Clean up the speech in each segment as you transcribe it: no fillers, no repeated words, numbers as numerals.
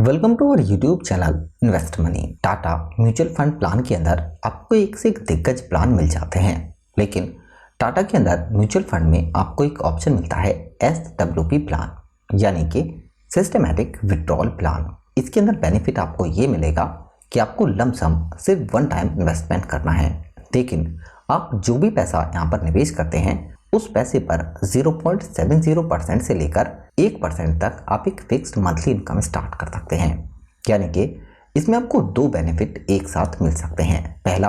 Welcome to our YouTube channel invest money. Tata mutual fund plan के अंदर आपको एक से एक दिग्गज प्लान मिल जाते हैं, लेकिन टाटा के अंदर म्यूचुअल फंड में आपको एक ऑप्शन मिलता है SWP प्लान, यानी कि सिस्टमैटिक विड्रॉल प्लान। इसके अंदर बेनिफिट आपको ये मिलेगा कि आपको लमसम सिर्फ वन टाइम इन्वेस्टमेंट करना है, लेकिन आप जो भी पैसा यहाँ पर निवेश करते हैं उस पैसे पर 0.70% से लेकर 1% तक आप एक फिक्स्ड मंथली इनकम स्टार्ट कर सकते हैं। यानी कि इसमें आपको दो बेनिफिट एक साथ मिल सकते हैं। पहला,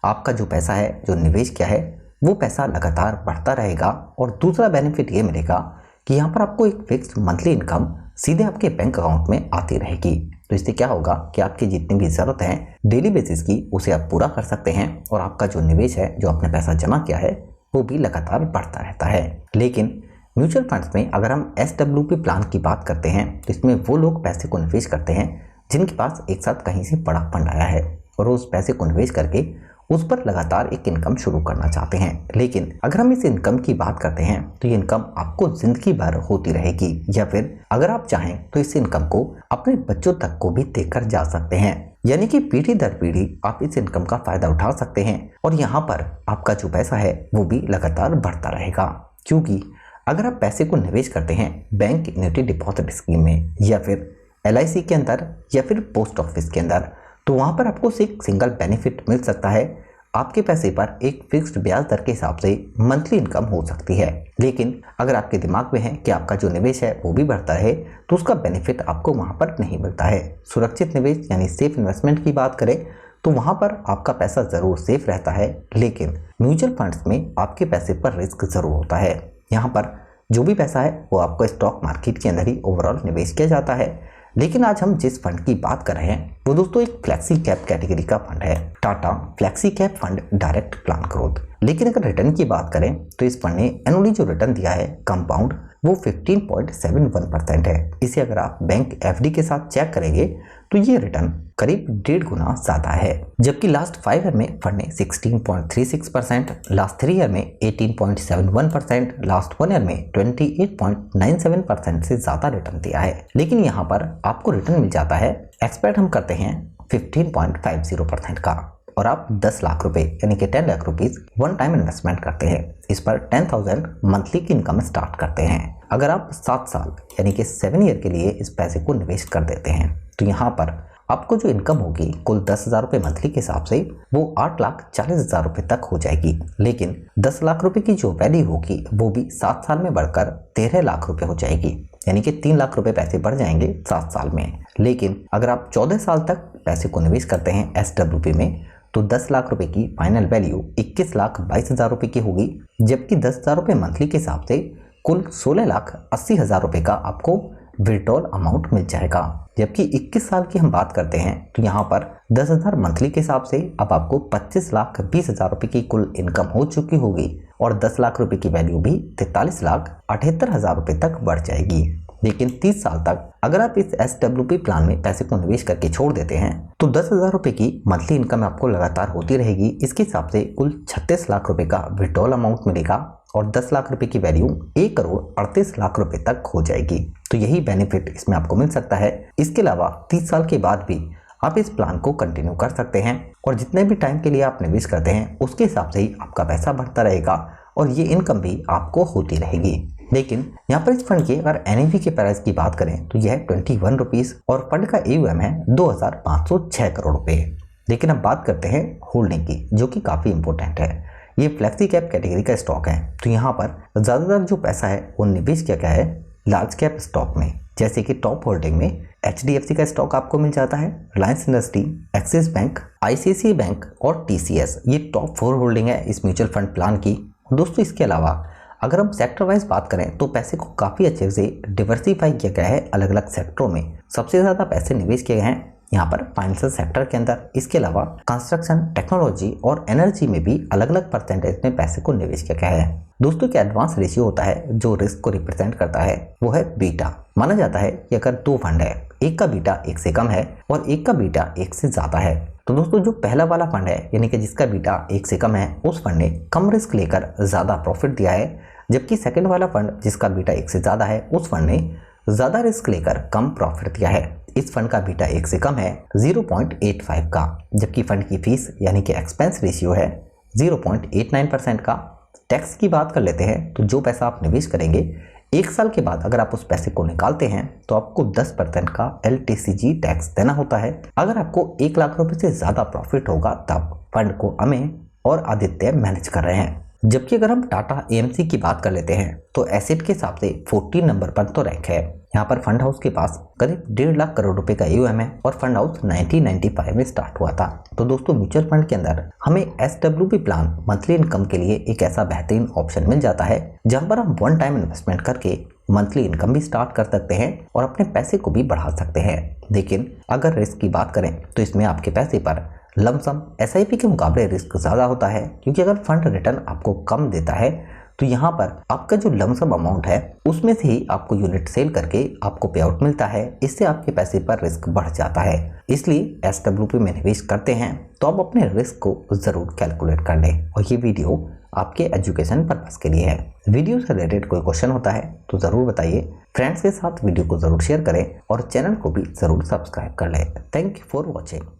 आपका जो पैसा है जो निवेश किया है वो पैसा लगातार बढ़ता रहेगा, और दूसरा बेनिफिट ये मिलेगा कि यहाँ पर आपको एक फिक्स्ड मंथली इनकम सीधे आपके बैंक अकाउंट में आती रहेगी। तो इससे क्या होगा कि आपकी जितनी भी ज़रूरत है डेली बेसिस की उसे आप पूरा कर सकते हैं, और आपका जो निवेश है, जो आपने पैसा जमा किया है, वो भी लगातार बढ़ता रहता है। लेकिन म्यूचुअल फंड्स में अगर हम SWP प्लान की बात करते हैं तो इसमें वो लोग पैसे को निवेश करते हैं जिनके पास एक साथ कहीं से बड़ा फंड आया है और उस पैसे को निवेश करके उस पर लगातार एक इनकम शुरू करना चाहते हैं। लेकिन अगर हम इस इनकम की बात करते हैं तो ये इनकम आपको जिंदगी भर होती रहेगी, या फिर अगर आप चाहें तो इस इनकम को अपने बच्चों तक को भी देकर जा सकते हैं। यानी कि पीढ़ी दर पीढ़ी आप इस इनकम का फायदा उठा सकते हैं, और यहाँ पर आपका जो पैसा है वो भी लगातार बढ़ता रहेगा। क्योंकि अगर आप पैसे को निवेश करते हैं बैंक एन्युटी डिपॉजिट स्कीम में, या फिर LIC के अंदर, या फिर पोस्ट ऑफिस के अंदर, तो वहाँ पर आपको एक सिंगल बेनिफिट मिल सकता है, आपके पैसे पर एक फिक्स्ड ब्याज दर के हिसाब से मंथली इनकम हो सकती है। लेकिन अगर आपके दिमाग में है कि आपका जो निवेश है वो भी बढ़ता है तो उसका बेनिफिट आपको वहाँ पर नहीं मिलता है। सुरक्षित निवेश यानी सेफ इन्वेस्टमेंट की बात करें तो वहाँ पर आपका पैसा ज़रूर सेफ रहता है, लेकिन म्यूचुअल फंड्स में आपके पैसे पर रिस्क ज़रूर होता है। यहाँ पर जो भी पैसा है वो आपको स्टॉक मार्केट के अंदर ही ओवरऑल निवेश किया जाता है। लेकिन आज हम जिस फंड की बात कर रहे हैं वो दोस्तों एक फ्लेक्सी कैप कैटेगरी का फंड है, Tata flexi cap fund direct plan growth. लेकिन अगर रिटर्न की बात करें तो इस फंड ने एनुअली जो रिटर्न दिया है कंपाउंड वो 15.71% है। इसे अगर आप बैंक FD के साथ चेक करेंगे तो ये रिटर्न करीब 1.5 गुना ज्यादा है, जबकि लास्ट 5 ईयर में फंड ने 16.36%, लास्ट 3 ईयर में 18.71%, लास्ट 1 ईयर में 28.97% से ज्यादा रिटर्न दिया है। लेकिन यहाँ पर आपको रिटर्न मिल जाता है, एक्सपेक्ट हम करते हैं 15.50% का, और आप 10 लाख रुपए यानी कि 10 lakh rupees one time investment करते हैं। इस पर 10,000 मंथली की इनकम स्टार्ट करते हैं। अगर आप 7 साल यानी कि 7 ईयर के लिए इस पैसे को निवेश कर देते हैं तो यहाँ पर आपको जो इनकम होगी कुल 10,000 रुपये मंथली के हिसाब से वो 8,40,000 रुपये तक हो जाएगी। लेकिन 10 लाख रुपए की जो वैल्यू होगी वो भी 7 साल में बढ़कर 13 लाख रुपए हो जाएगी, यानी कि 3 लाख रुपए पैसे बढ़ जाएंगे 7 साल में। लेकिन अगर आप 14 साल तक पैसे को निवेश करते हैं SWP में तो 10 लाख रुपए की फाइनल वैल्यू 21,22,000 रुपए की होगी, जबकि 10,000 रुपये मंथली के हिसाब से कुल 16,80,000 रुपए का आपको विड्रॉल अमाउंट मिल जाएगा। जबकि 21 साल की हम बात करते हैं तो यहाँ पर 10,000 मंथली के हिसाब से अब आपको 25,20,000 रुपए की कुल इनकम हो चुकी होगी, और 10 लाख रुपए की वैल्यू भी 43,78,000 रुपए तक बढ़ जाएगी। लेकिन 30 साल तक अगर आप इस SWP प्लान में पैसे को निवेश करके छोड़ देते हैं तो 10,000 रुपए की मंथली इनकम आपको लगातार होती रहेगी। इसके हिसाब से कुल 36 लाख रुपए का विड्रॉल अमाउंट मिलेगा, और 10 लाख रुपए की वैल्यू 1,38,00,000 रुपए तक हो जाएगी। तो यही बेनिफिट इसमें आपको मिल सकता है। इसके अलावा 30 साल के बाद भी आप इस प्लान को कंटिन्यू कर सकते हैं, और जितने भी टाइम के लिए आप निवेश करते हैं उसके हिसाब से ही आपका पैसा बढ़ता रहेगा, और ये इनकम भी आपको होती रहेगी। लेकिन यहाँ पर इस फंड की अगर NAV के प्राइस की बात करें तो यह है 21 रुपीज़, और फंड का AUM है 2,506 करोड़ रुपए। लेकिन अब बात करते हैं होल्डिंग की, जो कि काफ़ी इंपॉर्टेंट है। ये फ्लेक्सी कैप कैटेगरी का स्टॉक है, तो यहाँ पर ज़्यादातर जो पैसा है वो निवेश किया गया है लार्ज कैप स्टॉक में, जैसे कि टॉप होल्डिंग में HDFC का स्टॉक आपको मिल जाता है, Reliance industry, axis bank, ICICI bank और TCS। ये टॉप 4 होल्डिंग है इस म्यूचुअल फंड प्लान की। दोस्तों इसके अलावा अगर हम सेक्टर वाइज बात करें तो पैसे को काफ़ी अच्छे से डिवर्सिफाई किया गया है अलग अलग सेक्टरों में। सबसे ज़्यादा पैसे निवेश किए गए हैं यहाँ पर फाइनेंशियल सेक्टर के अंदर। इसके अलावा कंस्ट्रक्शन, टेक्नोलॉजी और एनर्जी में भी अलग अलग परसेंटेज में पैसे को निवेश किया गया है। दोस्तों के एडवांस रेशियो होता है जो रिस्क को रिप्रेजेंट करता है वो है बीटा। माना जाता है कि अगर 2 फंड है, एक का बीटा 1 से कम है और एक का बीटा 1 से ज़्यादा है, तो दोस्तों जो पहला वाला फंड है यानी कि जिसका बीटा 1 से कम है उस फंड ने कम रिस्क लेकर ज़्यादा प्रॉफिट दिया है, जबकि सेकंड वाला फंड जिसका बीटा 1 से ज़्यादा है उस फंड ने ज़्यादा रिस्क लेकर कम प्रॉफिट दिया है। इस फंड का बीटा 1 से कम है 0.85 का, जबकि फंड की फीस यानी कि एक्सपेंस रेशियो है 0.89% का। टैक्स की बात कर लेते हैं तो जो पैसा आप निवेश करेंगे 1 साल के बाद अगर आप उस पैसे को निकालते हैं तो आपको 10% का LTCG टैक्स देना होता है। अगर आपको 1 लाख रुपए से ज्यादा प्रॉफिट होगा तब फंड को अमेय और आदित्य मैनेज कर रहे हैं। जबकि अगर हम टाटा AMC की बात कर लेते हैं तो एसेट के हिसाब से 14 नंबर पर तो रैंक है। यहाँ पर फंड हाउस के पास करीब 1.5 लाख करोड़ रुपए का AUM है और फंड हाउस 1995 में स्टार्ट हुआ था। तो दोस्तों म्यूचुअल फंड के अंदर हमें SWP प्लान मंथली इनकम के लिए एक ऐसा बेहतरीन ऑप्शन मिल जाता है जहां पर हम वन टाइम इन्वेस्टमेंट करके मंथली इनकम भी स्टार्ट कर सकते हैं और अपने पैसे को भी बढ़ा सकते हैं। लेकिन अगर रिस्क की बात करें तो इसमें आपके पैसे पर लमसम SIP के मुकाबले रिस्क ज़्यादा होता है, क्योंकि अगर फंड रिटर्न आपको कम देता है तो यहाँ पर आपका जो लमसम अमाउंट है उसमें से ही आपको यूनिट सेल करके आपको पे आउट मिलता है। इससे आपके पैसे पर रिस्क बढ़ जाता है। इसलिए SWP में निवेश करते हैं तो आप अपने रिस्क को ज़रूर कैलकुलेट कर लें। और ये वीडियो आपके एजुकेशन पर्पज़ के लिए है। वीडियो से रिलेटेड कोई क्वेश्चन होता है तो ज़रूर बताइए। फ्रेंड्स के साथ वीडियो को ज़रूर शेयर करें और चैनल को भी ज़रूर सब्सक्राइब कर लें। Thank you for watching.